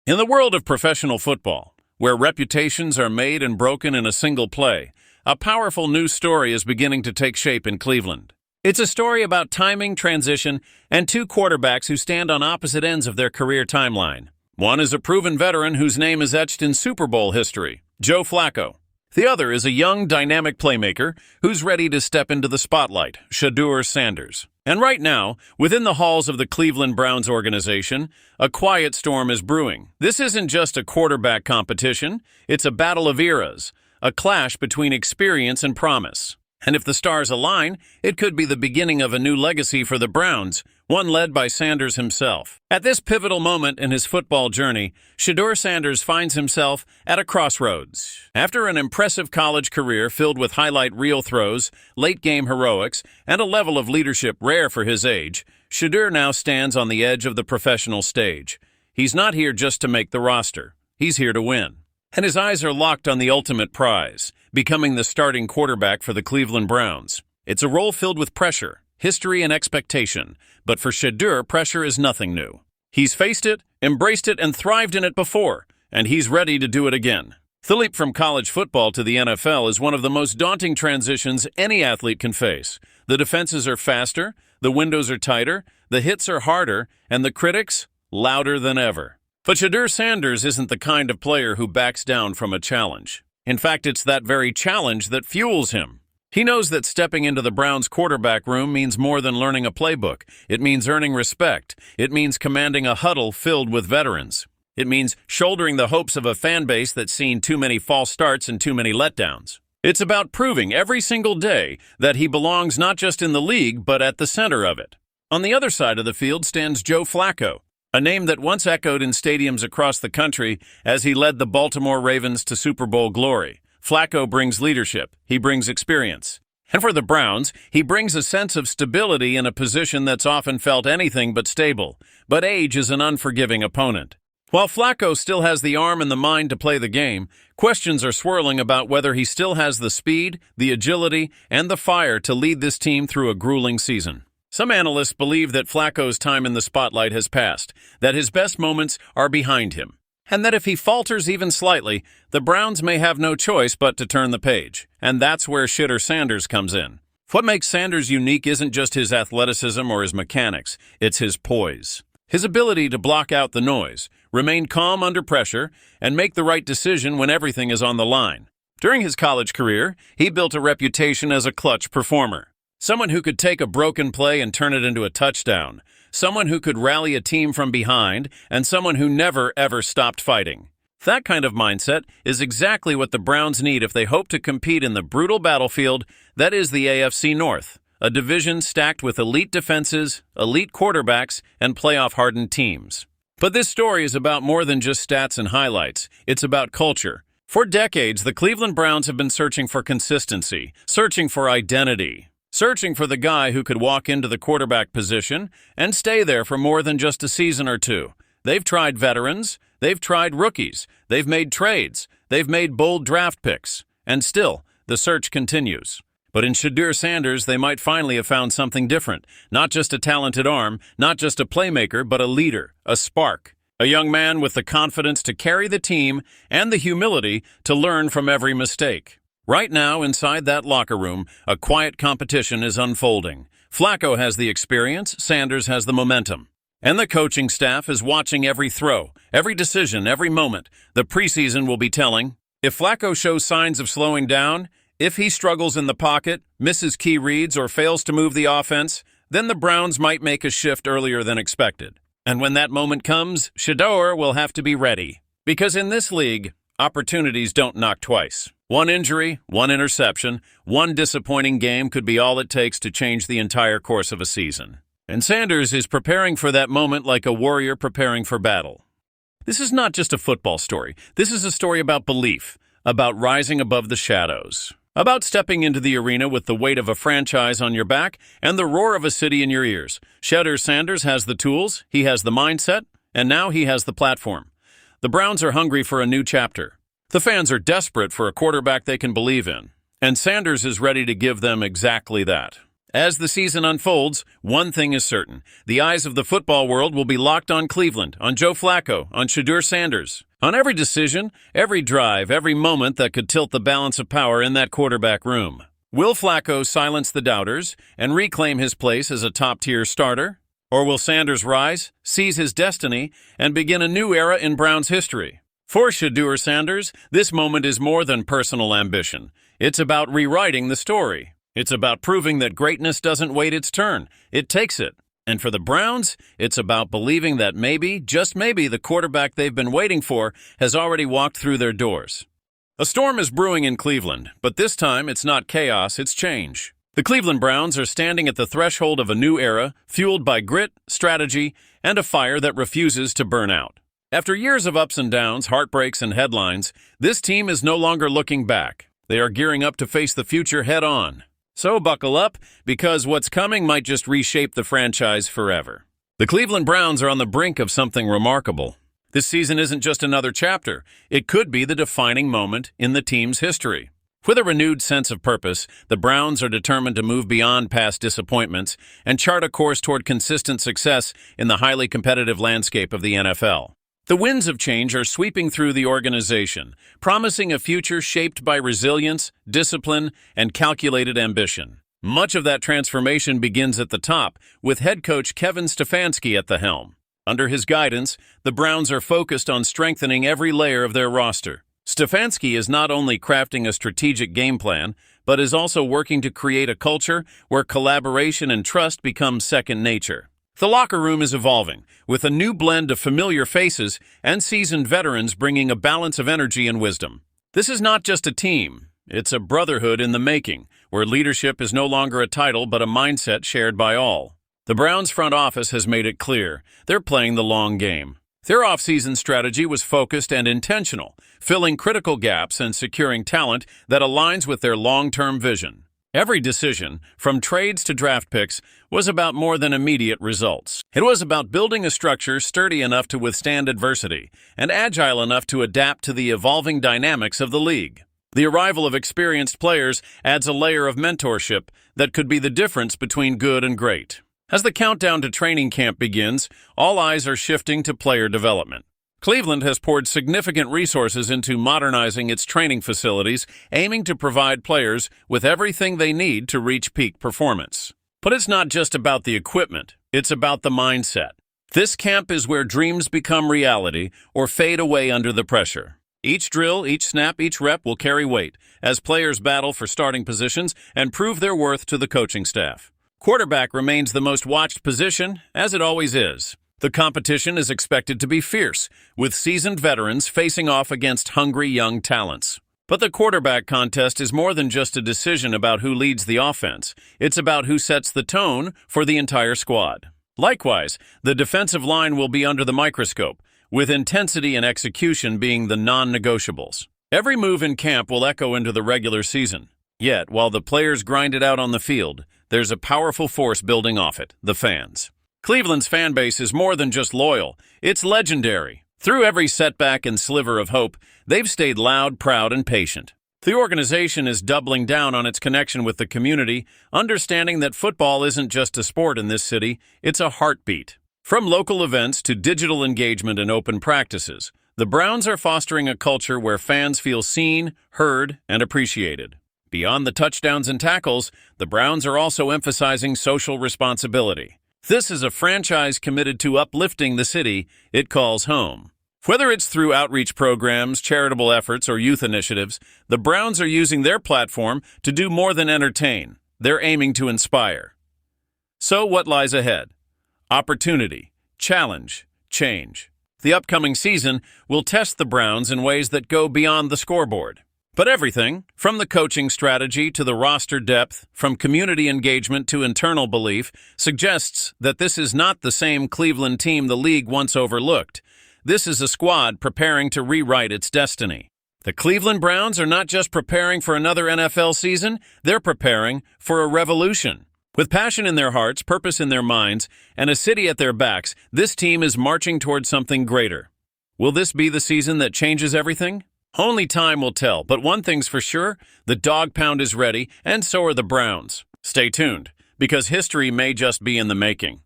In the world of professional football, where reputations are made and broken in a single play, a powerful new story is beginning to take shape in Cleveland. It's a story about timing, transition, and two quarterbacks who stand on opposite ends of their career timeline. One is a proven veteran whose name is etched in Super Bowl history, Joe Flacco. The other is a young, dynamic playmaker who's ready to step into the spotlight, Shedeur Sanders. And right now, within the halls of the Cleveland Browns organization, a quiet storm is brewing. This isn't just a quarterback competition, it's a battle of eras, a clash between experience and promise. And if the stars align, it could be the beginning of a new legacy for the Browns, one led by Sanders himself. At this pivotal moment in his football journey, Shedeur Sanders finds himself at a crossroads. After an impressive college career filled with highlight reel throws, late-game heroics, and a level of leadership rare for his age, Shedeur now stands on the edge of the professional stage. He's not here just to make the roster. He's here to win. And his eyes are locked on the ultimate prize, becoming the starting quarterback for the Cleveland Browns. It's a role filled with pressure, history, and expectation, but for Shedeur, pressure is nothing new. He's faced it, embraced it, and thrived in it before, and he's ready to do it again. The leap from college football to the NFL is one of the most daunting transitions any athlete can face. The defenses are faster, the windows are tighter, the hits are harder, and the critics louder than ever. But Shedeur Sanders isn't the kind of player who backs down from a challenge. In fact, it's that very challenge that fuels him. He knows that stepping into the Browns' quarterback room means more than learning a playbook. It means earning respect. It means commanding a huddle filled with veterans. It means shouldering the hopes of a fan base that's seen too many false starts and too many letdowns. It's about proving every single day that he belongs not just in the league, but at the center of it. On the other side of the field stands Joe Flacco, a name that once echoed in stadiums across the country as he led the Baltimore Ravens to Super Bowl glory. Flacco brings leadership. He brings experience. And for the Browns, he brings a sense of stability in a position that's often felt anything but stable. But age is an unforgiving opponent. While Flacco still has the arm and the mind to play the game, questions are swirling about whether he still has the speed, the agility, and the fire to lead this team through a grueling season. Some analysts believe that Flacco's time in the spotlight has passed, that his best moments are behind him, and that if he falters even slightly, the Browns may have no choice but to turn the page. And that's where Shedeur Sanders comes in. What makes Sanders unique isn't just his athleticism or his mechanics, it's his poise. His ability to block out the noise, remain calm under pressure, and make the right decision when everything is on the line. During his college career, he built a reputation as a clutch performer. Someone who could take a broken play and turn it into a touchdown. Someone who could rally a team from behind, and someone who never, ever stopped fighting. That kind of mindset is exactly what the Browns need if they hope to compete in the brutal battlefield that is the AFC North, a division stacked with elite defenses, elite quarterbacks, and playoff-hardened teams. But this story is about more than just stats and highlights. It's about culture. For decades, the Cleveland Browns have been searching for consistency, searching for identity, searching for the guy who could walk into the quarterback position and stay there for more than just a season or two. They've tried veterans, they've tried rookies, they've made trades, they've made bold draft picks, and still, the search continues. But in Shedeur Sanders, they might finally have found something different. Not just a talented arm, not just a playmaker, but a leader, a spark. A young man with the confidence to carry the team and the humility to learn from every mistake. Right now, inside that locker room, a quiet competition is unfolding. Flacco has the experience, Sanders has the momentum. And the coaching staff is watching every throw, every decision, every moment. The preseason will be telling. If Flacco shows signs of slowing down, if he struggles in the pocket, misses key reads, or fails to move the offense, then the Browns might make a shift earlier than expected. And when that moment comes, Shedeur will have to be ready. Because in this league, opportunities don't knock twice. One injury, one interception, one disappointing game could be all it takes to change the entire course of a season. And Sanders is preparing for that moment like a warrior preparing for battle. This is not just a football story. This is a story about belief, about rising above the shadows, about stepping into the arena with the weight of a franchise on your back and the roar of a city in your ears. Shedeur Sanders has the tools, he has the mindset, and now he has the platform. The Browns are hungry for a new chapter. The fans are desperate for a quarterback they can believe in, and Sanders is ready to give them exactly that. As the season unfolds, one thing is certain. The eyes of the football world will be locked on Cleveland, on Joe Flacco, on Shedeur Sanders, on every decision, every drive, every moment that could tilt the balance of power in that quarterback room. Will Flacco silence the doubters and reclaim his place as a top-tier starter? Or will Sanders rise, seize his destiny, and begin a new era in Browns history? For Shedeur Sanders, this moment is more than personal ambition. It's about rewriting the story. It's about proving that greatness doesn't wait its turn. It takes it. And for the Browns, it's about believing that maybe, just maybe, the quarterback they've been waiting for has already walked through their doors. A storm is brewing in Cleveland, but this time it's not chaos, it's change. The Cleveland Browns are standing at the threshold of a new era, fueled by grit, strategy, and a fire that refuses to burn out. After years of ups and downs, heartbreaks, and headlines, this team is no longer looking back. They are gearing up to face the future head-on. So buckle up, because what's coming might just reshape the franchise forever. The Cleveland Browns are on the brink of something remarkable. This season isn't just another chapter. It could be the defining moment in the team's history. With a renewed sense of purpose, the Browns are determined to move beyond past disappointments and chart a course toward consistent success in the highly competitive landscape of the NFL. The winds of change are sweeping through the organization, promising a future shaped by resilience, discipline, and calculated ambition. Much of that transformation begins at the top, with head coach Kevin Stefanski at the helm. Under his guidance, the Browns are focused on strengthening every layer of their roster. Stefanski is not only crafting a strategic game plan, but is also working to create a culture where collaboration and trust become second nature. The locker room is evolving, with a new blend of familiar faces and seasoned veterans bringing a balance of energy and wisdom. This is not just a team, it's a brotherhood in the making, where leadership is no longer a title but a mindset shared by all. The Browns front office has made it clear they're playing the long game. Their offseason strategy was focused and intentional, filling critical gaps and securing talent that aligns with their long-term vision. Every decision, from trades to draft picks, was about more than immediate results. It was about building a structure sturdy enough to withstand adversity and agile enough to adapt to the evolving dynamics of the league. The arrival of experienced players adds a layer of mentorship that could be the difference between good and great. As the countdown to training camp begins, all eyes are shifting to player development. Cleveland has poured significant resources into modernizing its training facilities, aiming to provide players with everything they need to reach peak performance. But it's not just about the equipment, it's about the mindset. This camp is where dreams become reality or fade away under the pressure. Each drill, each snap, each rep will carry weight as players battle for starting positions and prove their worth to the coaching staff. Quarterback remains the most watched position, as it always is. The competition is expected to be fierce, with seasoned veterans facing off against hungry young talents. But the quarterback contest is more than just a decision about who leads the offense. It's about who sets the tone for the entire squad. Likewise, the defensive line will be under the microscope, with intensity and execution being the non-negotiables. Every move in camp will echo into the regular season. Yet, while the players grind it out on the field, there's a powerful force building off it, the fans. Cleveland's fan base is more than just loyal, it's legendary. Through every setback and sliver of hope, they've stayed loud, proud, and patient. The organization is doubling down on its connection with the community, understanding that football isn't just a sport in this city, it's a heartbeat. From local events to digital engagement and open practices, the Browns are fostering a culture where fans feel seen, heard, and appreciated. Beyond the touchdowns and tackles, the Browns are also emphasizing social responsibility. This is a franchise committed to uplifting the city it calls home. Whether it's through outreach programs, charitable efforts, or youth initiatives, the Browns are using their platform to do more than entertain. They're aiming to inspire. So what lies ahead? Opportunity, challenge, change. The upcoming season will test the Browns in ways that go beyond the scoreboard. But everything, from the coaching strategy to the roster depth, from community engagement to internal belief, suggests that this is not the same Cleveland team the league once overlooked. This is a squad preparing to rewrite its destiny. The Cleveland Browns are not just preparing for another NFL season, they're preparing for a revolution. With passion in their hearts, purpose in their minds, and a city at their backs, this team is marching toward something greater. Will this be the season that changes everything? Only time will tell, but one thing's for sure, the dog pound is ready, and so are the Browns. Stay tuned, because history may just be in the making.